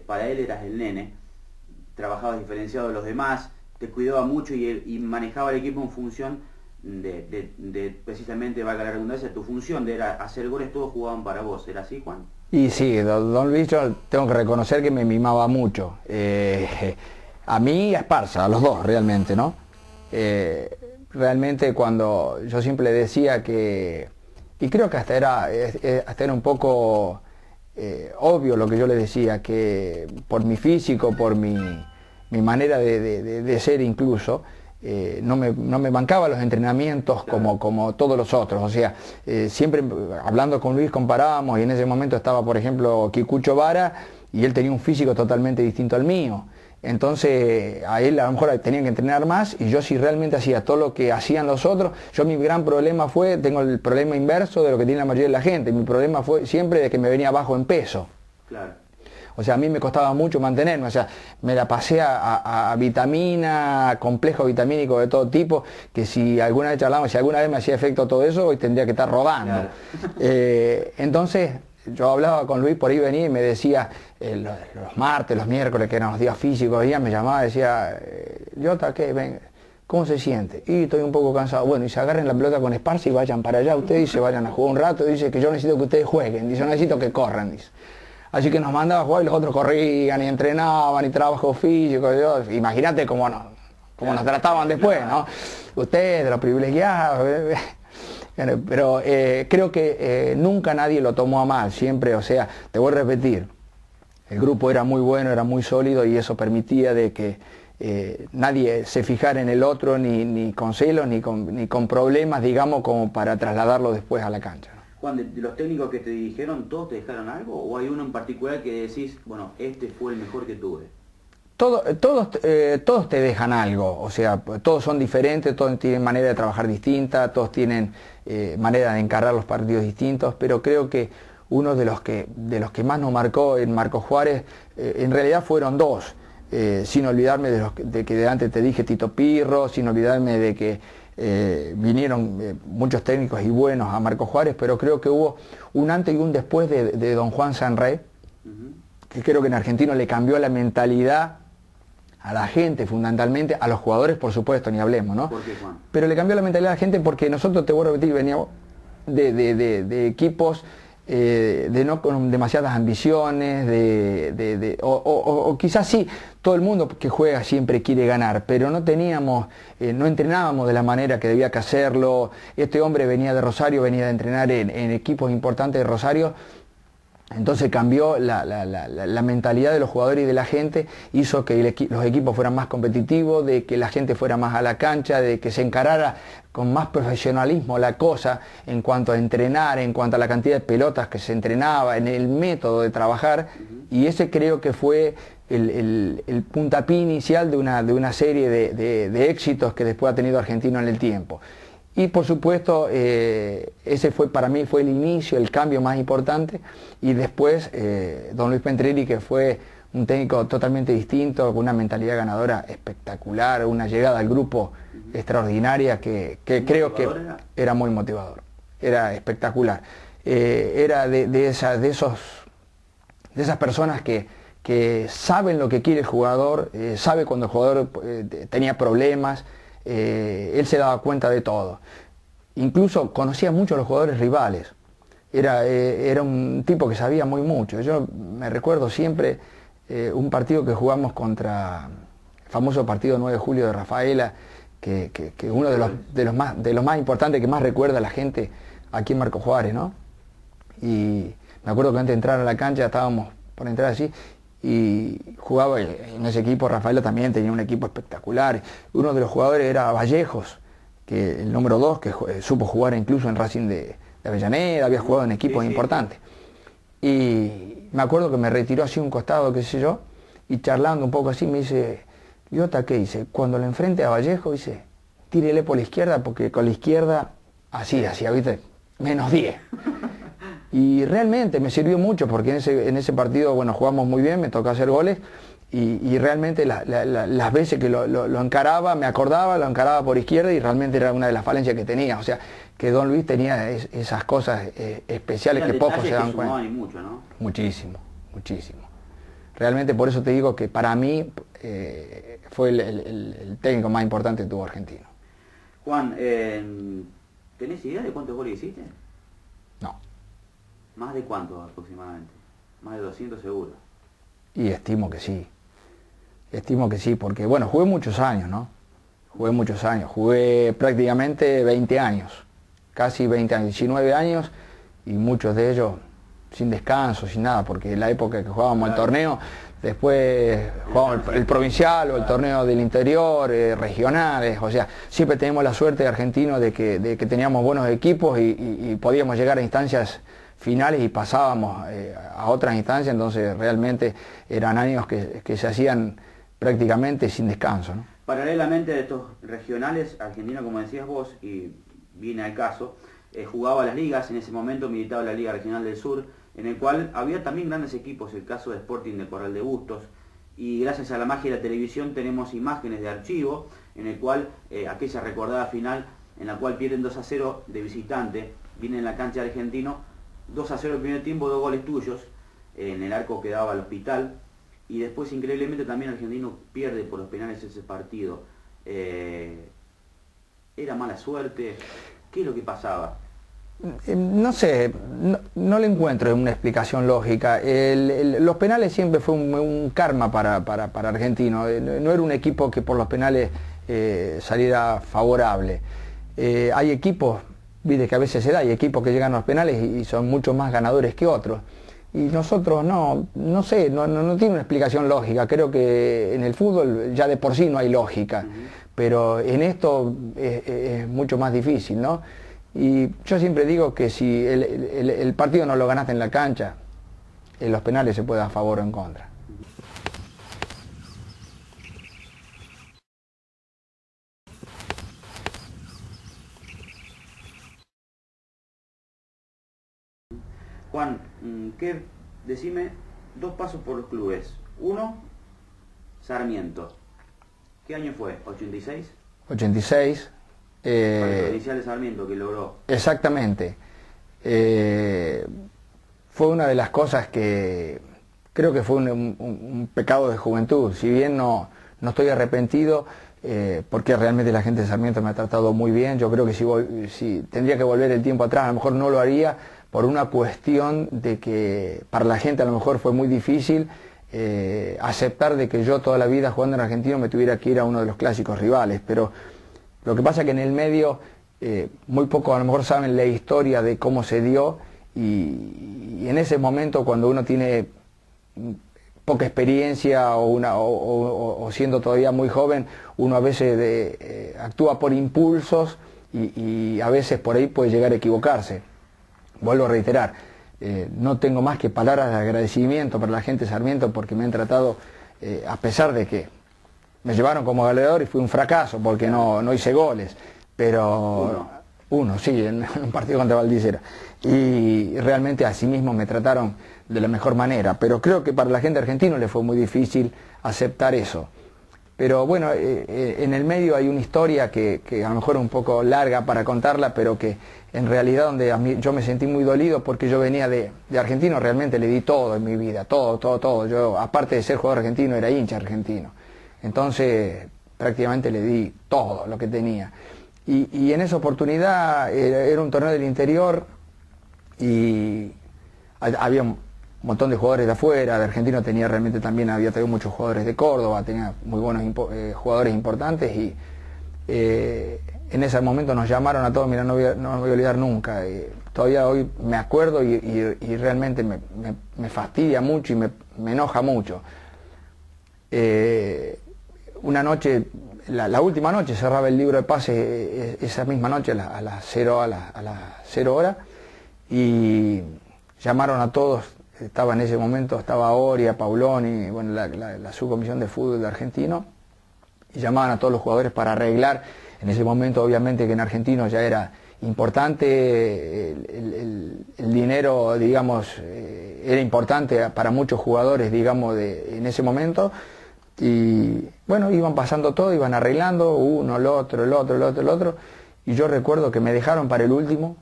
Para él eras el nene, trabajabas diferenciado de los demás, te cuidaba mucho y manejaba el equipo en función de precisamente, valga la redundancia, tu función de era hacer goles, todos jugaban para vos. ¿Era así, Juan? Y sí, don Luis, yo tengo que reconocer que me mimaba mucho. A mí y a Esparza, a los dos realmente, ¿no? Realmente cuando yo siempre decía que, y creo que hasta era un poco obvio lo que yo le decía, que por mi físico, por mi manera de ser incluso, no me bancaba los entrenamientos como todos los otros. O sea, siempre hablando con Luis comparábamos, y en ese momento estaba, por ejemplo, Kikucho Vara, y él tenía un físico totalmente distinto al mío. Entonces a él a lo mejor tenía que entrenar más, y yo si realmente hacía todo lo que hacían los otros, mi gran problema fue, tengo el problema inverso de lo que tiene la mayoría de la gente, mi problema fue siempre de que me venía bajo en peso. Claro. O sea, a mí me costaba mucho mantenerme, o sea, me la pasé a vitamina, a complejo vitamínico de todo tipo, que si alguna vez charlamos, si alguna vez me hacía efecto todo eso, hoy tendría que estar rodando. Claro. Entonces, yo hablaba con Luis, por ahí venía y me decía, los martes, los miércoles, que eran los días físicos, me llamaba y decía, Jota, ¿qué? Ven, ¿cómo se siente? Y estoy un poco cansado. Bueno, y se agarren la pelota con Esparza y vayan para allá, ustedes, dice, vayan a jugar un rato, dice que yo necesito que ustedes jueguen, dice, yo necesito que corran, dice. Así que nos mandaba a jugar y los otros corrían y entrenaban y trabajo físico. Imagínate cómo nos trataban después, ¿no? Ustedes, los privilegiados. Pero creo que nunca nadie lo tomó a mal, siempre, o sea, te voy a repetir, el grupo era muy bueno, era muy sólido, y eso permitía de que nadie se fijara en el otro ni con celos ni con problemas, digamos, como para trasladarlo después a la cancha. Juan, de los técnicos que te dirigieron, ¿todos te dejaron algo? ¿O hay uno en particular que decís, bueno, este fue el mejor que tuve? Todos te dejan algo, o sea, todos son diferentes, todos tienen manera de trabajar distinta, todos tienen manera de encarar los partidos distintos, pero creo que uno de los que más nos marcó en Marcos Juárez, en realidad fueron dos, sin olvidarme de que de antes te dije Tito Pirro, sin olvidarme de que vinieron muchos técnicos y buenos a Marcos Juárez, pero creo que hubo un antes y un después de don Juan Sanrey, que creo que en Argentino le cambió la mentalidad a la gente, fundamentalmente, a los jugadores, por supuesto, ni hablemos, ¿no? ¿Por qué, Juan? Pero le cambió la mentalidad a la gente porque nosotros, te voy a repetir, veníamos de equipos no con demasiadas ambiciones, o quizás sí, todo el mundo que juega siempre quiere ganar, pero no teníamos, no entrenábamos de la manera que debía que hacerlo. Este hombre venía de Rosario, venía de entrenar en equipos importantes de Rosario. Entonces cambió la mentalidad de los jugadores y de la gente, hizo que los equipos fueran más competitivos, de que la gente fuera más a la cancha, de que se encarara con más profesionalismo la cosa en cuanto a entrenar, en cuanto a la cantidad de pelotas que se entrenaba, en el método de trabajar, y ese creo que fue el puntapié inicial de una serie de éxitos que después ha tenido Argentino en el tiempo. Y por supuesto, ese para mí fue el inicio, el cambio más importante, y después don Luis Pentrelli, que fue un técnico totalmente distinto, con una mentalidad ganadora espectacular, una llegada al grupo extraordinaria que creo que era muy motivador, era espectacular. Era de esas personas que saben lo que quiere el jugador, sabe cuando el jugador tenía problemas. Él se daba cuenta de todo. Incluso conocía mucho a los jugadores rivales. Era un tipo que sabía muy mucho. Yo me recuerdo siempre un partido que jugamos contra el famoso partido 9 de julio de Rafaela, que uno de los más importantes, que más recuerda a la gente aquí en Marcos Juárez, ¿no? Y me acuerdo que antes de entrar a la cancha estábamos por entrar así, y jugaba en ese equipo. Rafaela también tenía un equipo espectacular. Uno de los jugadores era Vallejos, que el número 2, que supo jugar incluso en Racing de Avellaneda, había jugado en equipos importantes. Y me acuerdo que me retiró así un costado, qué sé yo, y charlando un poco así me dice, Jota, ¿qué dice? Cuando le enfrente a Vallejo, dice, tírele por la izquierda, porque con la izquierda así, ¿viste? -10. Y realmente me sirvió mucho, porque en ese partido, bueno, jugamos muy bien, me tocó hacer goles, y realmente las veces que lo encaraba, me acordaba, lo encaraba por izquierda, y realmente era una de las falencias que tenía. O sea, que don Luis tenía esas cosas especiales que pocos se dan cuenta. Mucho, ¿no? Muchísimo, muchísimo. Realmente por eso te digo que para mí fue el técnico más importante que tuvo Argentino. Juan, ¿tenés idea de cuántos goles hiciste? No. ¿Más de cuántos aproximadamente? Más de 200 seguro. Y estimo que sí. Estimo que sí, porque bueno, jugué muchos años, ¿no? Jugué muchos años. Jugué prácticamente 20 años. Casi 20 años, 19 años, y muchos de ellos sin descanso, sin nada, porque en la época que jugábamos el torneo, después jugábamos el provincial o el torneo del interior, regionales, o sea, siempre tenemos la suerte de Argentino de que teníamos buenos equipos y podíamos llegar a instancias finales y pasábamos a otras instancias, entonces realmente eran años que se hacían prácticamente sin descanso, ¿no? Paralelamente de estos regionales, Argentina, como decías vos, y viene al caso, jugaba las ligas, en ese momento militaba la Liga Regional del Sur, en el cual había también grandes equipos, el caso de Sporting de Corral de Bustos, y gracias a la magia de la televisión tenemos imágenes de archivo, en el cual aquella recordada final, en la cual pierden 2-0 de visitante, viene en la cancha de Argentino, 2-0 el primer tiempo, 2 goles tuyos, en el arco que daba al Hospital, y después increíblemente también Argentino pierde por los penales ese partido. ¿Era mala suerte? ¿Qué es lo que pasaba? No sé, no le encuentro una explicación lógica. Los penales siempre fue un karma para Argentino. No era un equipo que por los penales saliera favorable. Hay equipos, viste que a veces se da, hay equipos que llegan a los penales y son mucho más ganadores que otros. Y nosotros no sé, no tiene una explicación lógica. Creo que en el fútbol ya de por sí no hay lógica, pero en esto es mucho más difícil, ¿no? Y yo siempre digo que si el partido no lo ganaste en la cancha, en los penales se puede a favor o en contra. Juan, decime 2 pasos por los clubes. 1, Sarmiento. ¿Qué año fue? ¿86? 86. El provincial de Sarmiento que logró. Exactamente. Fue una de las cosas que creo que fue un pecado de juventud. Si bien no estoy arrepentido, porque realmente la gente de Sarmiento me ha tratado muy bien, yo creo que si tendría que volver el tiempo atrás, a lo mejor no lo haría por una cuestión de que para la gente a lo mejor fue muy difícil aceptar de que yo toda la vida jugando en Argentino me tuviera que ir a uno de los clásicos rivales, pero lo que pasa es que en el medio muy pocos a lo mejor saben la historia de cómo se dio y en ese momento cuando uno tiene poca experiencia o siendo todavía muy joven, uno a veces actúa por impulsos y a veces por ahí puede llegar a equivocarse. Vuelvo a reiterar, no tengo más que palabras de agradecimiento para la gente de Sarmiento porque me han tratado, a pesar de que me llevaron como goleador y fue un fracaso porque no hice goles, pero uno sí, en un partido contra Valdicera. Y realmente así mismo me trataron de la mejor manera, pero creo que para la gente argentina le fue muy difícil aceptar eso. Pero bueno, en el medio hay una historia que a lo mejor es un poco larga para contarla, pero que en realidad donde a mí, yo me sentí muy dolido porque yo venía de Argentino, realmente le di todo en mi vida, todo. Yo, aparte de ser jugador argentino, era hincha argentino. Entonces, prácticamente le di todo lo que tenía. Y en esa oportunidad era un torneo del interior y había un montón de jugadores de afuera, de Argentino tenía realmente también, había tenido muchos jugadores de Córdoba, tenía muy buenos jugadores importantes y en ese momento nos llamaron a todos, mira, no me voy a olvidar nunca, todavía hoy me acuerdo y realmente me fastidia mucho y me enoja mucho. Una noche, la última noche cerraba el libro de pases esa misma noche a las 0 horas y llamaron a todos. Estaba en ese momento, estaba Oria, Pauloni, bueno, la subcomisión de fútbol de Argentino, y llamaban a todos los jugadores para arreglar. En ese momento, obviamente, que en Argentino ya era importante, el dinero, digamos, era importante para muchos jugadores, digamos, en ese momento, y bueno, iban pasando todo, iban arreglando, uno, el otro, y yo recuerdo que me dejaron para el último,